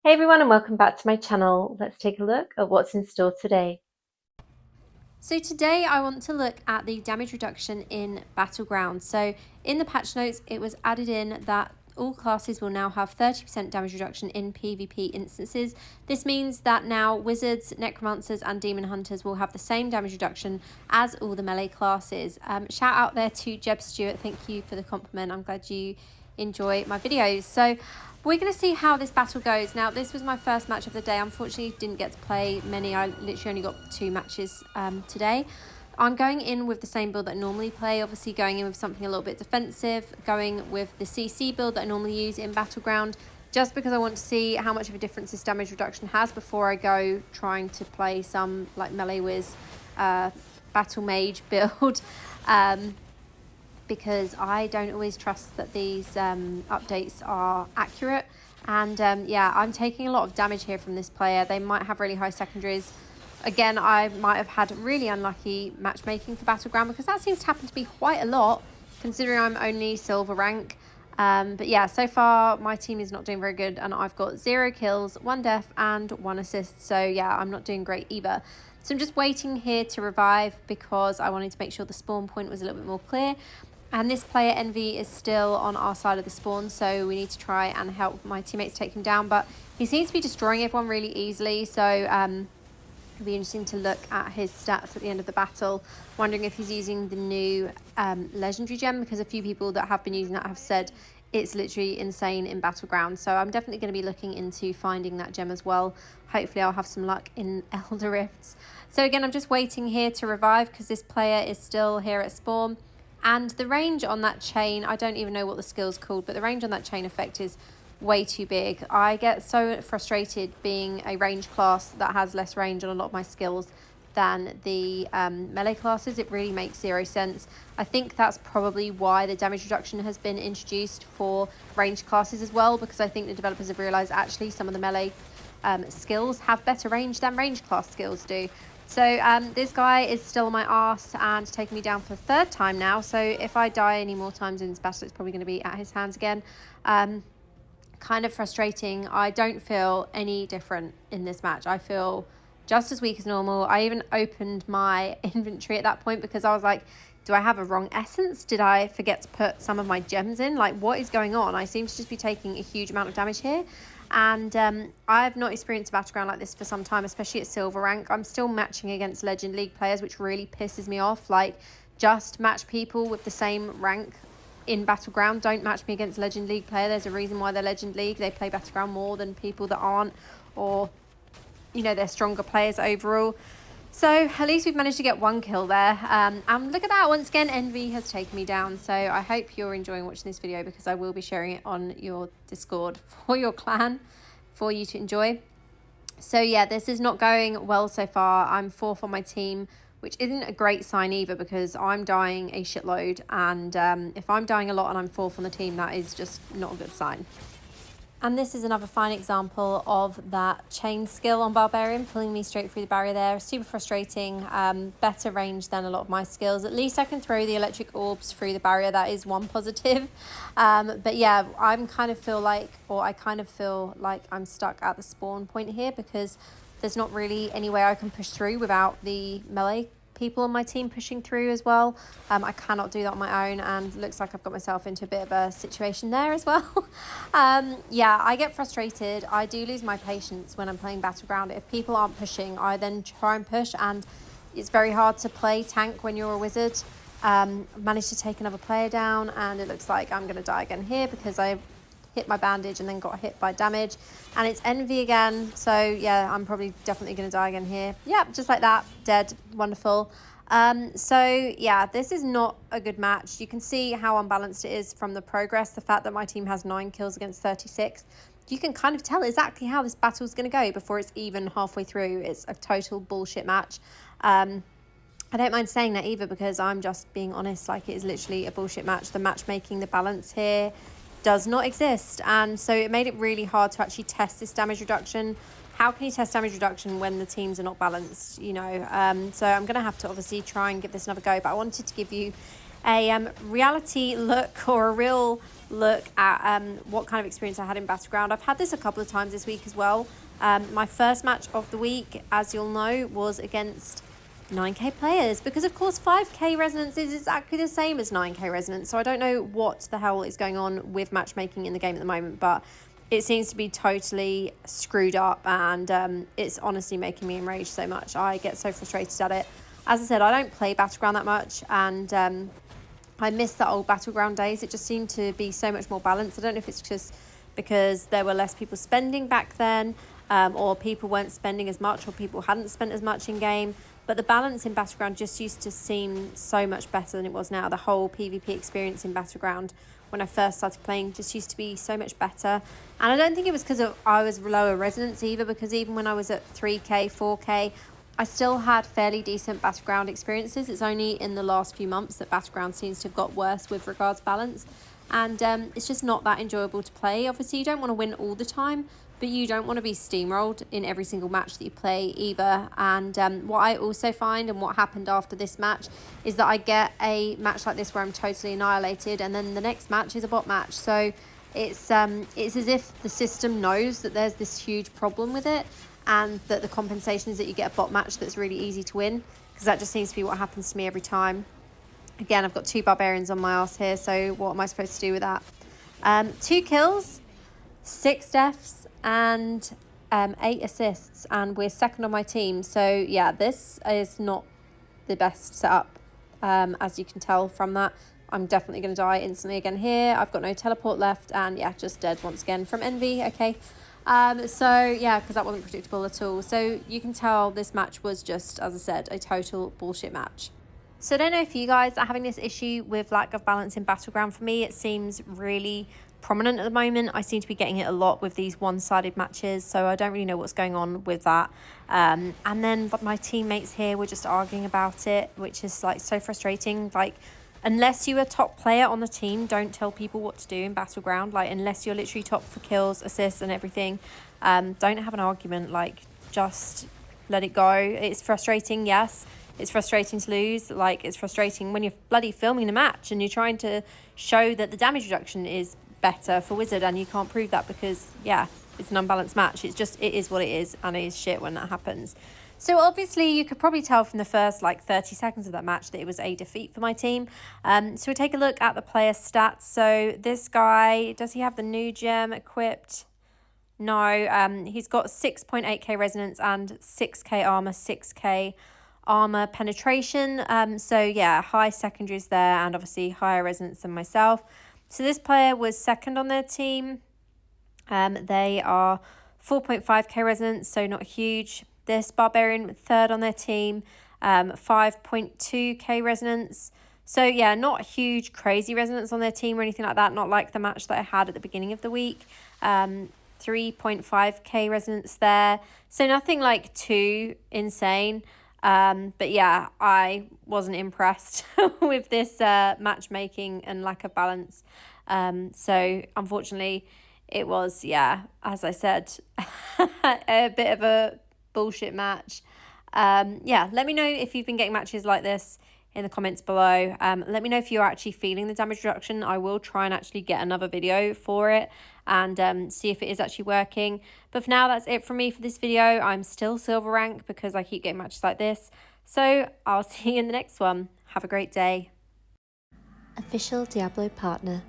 Hey everyone and welcome back to my channel. Let's take a look at what's in store today. So today I want to look at the damage reduction in battleground. So in the patch notes it was added in that all classes will now have 30% damage reduction in PvP instances. This means that now wizards, necromancers and demon hunters will have the same damage reduction as all the melee classes. Shout out there to Jeb Stewart, thank you for the compliment. I'm glad you enjoy my videos. So we're going to see how this battle goes. Now, this was my first match of the day. Unfortunately, didn't get to play many. I literally only got 2 matches today. I'm going in with the same build that I normally play, obviously going in with something a little bit defensive, going with the CC build that I normally use in Battleground, just because I want to see how much of a difference this damage reduction has before I go trying to play some like melee whiz battle mage build. Because I don't always trust that these updates are accurate. And yeah, I'm taking a lot of damage here from this player. They might have really high secondaries. Again, I might have had really unlucky matchmaking for Battleground because that seems to happen to be quite a lot considering I'm only silver rank. But yeah, so far my team is not doing very good and I've got 0 kills, 1 death and 1 assist. So yeah, I'm not doing great either. So I'm just waiting here to revive because I wanted to make sure the spawn point was a little bit more clear. And this player Envy is still on our side of the spawn, so we need to try and help my teammates take him down. But he seems to be destroying everyone really easily, so it'll be interesting to look at his stats at the end of the battle. Wondering if he's using the new legendary gem, because a few people that have been using that have said it's literally insane in Battleground. So I'm definitely going to be looking into finding that gem as well. Hopefully I'll have some luck in Elder Rifts. So again, I'm just waiting here to revive because this player is still here at spawn. And the range on that chain, I don't even know what the skill's called, but the range on that chain effect is way too big. I get so frustrated being a range class that has less range on a lot of my skills than the melee classes. It really makes 0 sense. I think that's probably why the damage reduction has been introduced for range classes as well, because I think the developers have realised actually some of the melee skills have better range than range class skills do. So this guy is still on my arse and taking me down for the 3rd time now. So if I die any more times in this battle, it's probably going to be at his hands again. Kind of frustrating. I don't feel any different in this match. I feel just as weak as normal. I even opened my inventory at that point because I was like, do I have a wrong essence? Did I forget to put some of my gems in? Like, what is going on? I seem to just be taking a huge amount of damage here. And I've not experienced a battleground like this for some time, especially at silver rank. I'm still matching against Legend League players, which really pisses me off. Like, just match people with the same rank in Battleground. Don't match me against Legend League player. There's a reason why they're Legend League. They play Battleground more than people that aren't, or, you know, they're stronger players overall. So at least we've managed to get 1 kill there. And look at that, once again, Envy has taken me down. So I hope you're enjoying watching this video because I will be sharing it on your Discord for your clan for you to enjoy. So yeah, this is not going well so far. I'm 4th on my team, which isn't a great sign either because I'm dying a shitload. And if I'm dying a lot and I'm 4th on the team, that is just not a good sign. And this is another fine example of that chain skill on Barbarian, pulling me straight through the barrier there. Super frustrating, better range than a lot of my skills. At least I can throw the electric orbs through the barrier. That is one positive. But yeah, I kind of feel like I'm stuck at the spawn point here because there's not really any way I can push through without the melee people on my team pushing through as well. I cannot do that on my own, and looks like I've got myself into a bit of a situation there as well. Yeah, I get frustrated. I do lose my patience when I'm playing Battleground. If people aren't pushing, I then try and push, and it's very hard to play tank when you're a wizard. Managed to take another player down, and it looks like I'm going to die again here because I hit my bandage and then got hit by damage, and it's Envy again. So yeah, I'm probably definitely going to die again here. Yeah, just like that, dead. Wonderful. So yeah, this is not a good match. You can see how unbalanced it is from the progress. The fact that my team has 9 kills against 36, you can kind of tell exactly how this battle is going to go before it's even halfway through. It's a total bullshit match. I don't mind saying that either because I'm just being honest. Like, it is literally a bullshit match. The matchmaking, the balance here does not exist, and so it made it really hard to actually test this damage reduction. How can you test damage reduction when the teams are not balanced, you know? So I'm gonna have to obviously try and give this another go, but I wanted to give you a reality look or a real look at what kind of experience I had in Battleground. I've had this a couple of times this week as well. My first match of the week, as you'll know, was against 9k players, because of course 5k resonance is exactly the same as 9k resonance. So I don't know what the hell is going on with matchmaking in the game at the moment, but it seems to be totally screwed up, and it's honestly making me enraged so much. I get so frustrated at it. As I said, I don't play Battleground that much, and I miss the old Battleground days. It just seemed to be so much more balanced. I don't know if it's just because there were less people spending back then, or people weren't spending as much, or people hadn't spent as much in game. But the balance in Battleground just used to seem so much better than it was now. The whole PvP experience in Battleground, when I first started playing, just used to be so much better. And I don't think it was because I was lower resonance either, because even when I was at 3k, 4k, I still had fairly decent Battleground experiences. It's only in the last few months that Battleground seems to have got worse with regards to balance. And it's just not that enjoyable to play. Obviously, you don't want to win all the time, but you don't want to be steamrolled in every single match that you play either. And what I also find, and what happened after this match, is that I get a match like this where I'm totally annihilated, and then the next match is a bot match. So it's as if the system knows that there's this huge problem with it, and that the compensation is that you get a bot match that's really easy to win, because that just seems to be what happens to me every time. Again, I've got 2 barbarians on my arse here, so what am I supposed to do with that? 2 kills, 6 deaths, and 8 assists, and we're second on my team. So yeah, this is not the best setup, as you can tell from that. I'm definitely going to die instantly again here. I've got no teleport left, and yeah, just dead once again from envy. Okay. So yeah, because that wasn't predictable at all. So you can tell this match was just, as I said, a total bullshit match. So I don't know if you guys are having this issue with lack of balance in Battleground. For me, it seems really prominent at the moment. I seem to be getting it a lot with these one-sided matches, so I don't really know what's going on with that. And then but my teammates here were just arguing about it, which is like so frustrating. Like, unless you're a top player on the team, don't tell people what to do in Battleground. Like, unless you're literally top for kills, assists and everything, don't have an argument. Like, just let it go. It's frustrating, yes. It's frustrating to lose. Like, it's frustrating when you're bloody filming the match and you're trying to show that the damage reduction is better for Wizard, and you can't prove that because, yeah, it's an unbalanced match. It's just, it is what it is, and it is shit when that happens. So obviously you could probably tell from the first like 30 seconds of that match that it was a defeat for my team. So we take a look at the player stats. So this guy, does he have the new gem equipped? No, he's got 6.8k resonance and 6k armor, 6k armor penetration. So yeah, high secondaries there, and obviously higher resonance than myself. So this player was second on their team. They are 4.5k resonance, so not huge. This barbarian third on their team, 5.2k resonance. So yeah, not huge crazy resonance on their team or anything like that. Not like the match that I had at the beginning of the week. 3.5k resonance there. So nothing like too insane. But yeah, I wasn't impressed with this matchmaking and lack of balance. So unfortunately, it was, yeah, as I said, a bit of a bullshit match. Yeah, let me know if you've been getting matches like this in the comments below. Let me know if you're actually feeling the damage reduction. I will try and actually get another video for it and see if it is actually working. But for now, that's it from me for this video. I'm still silver rank because I keep getting matches like this. So I'll see you in the next one. Have a great day. Official Diablo partner.